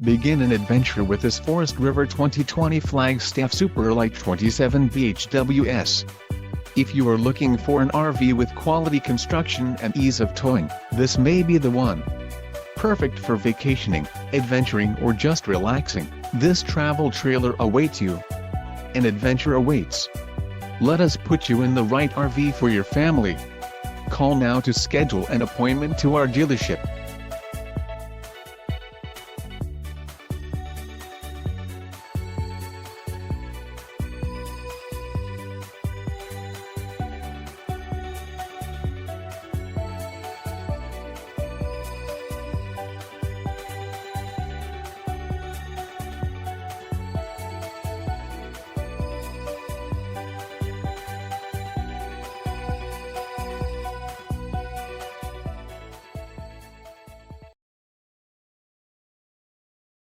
Begin an adventure with this Forest River 2020 Flagstaff Super Lite 27BHWS. If you are looking for an RV with quality construction and ease of towing, this may be the one. Perfect for vacationing, adventuring or just relaxing, this travel trailer awaits you. An adventure awaits. Let us put you in the right RV for your family. Call now to schedule an appointment to our dealership.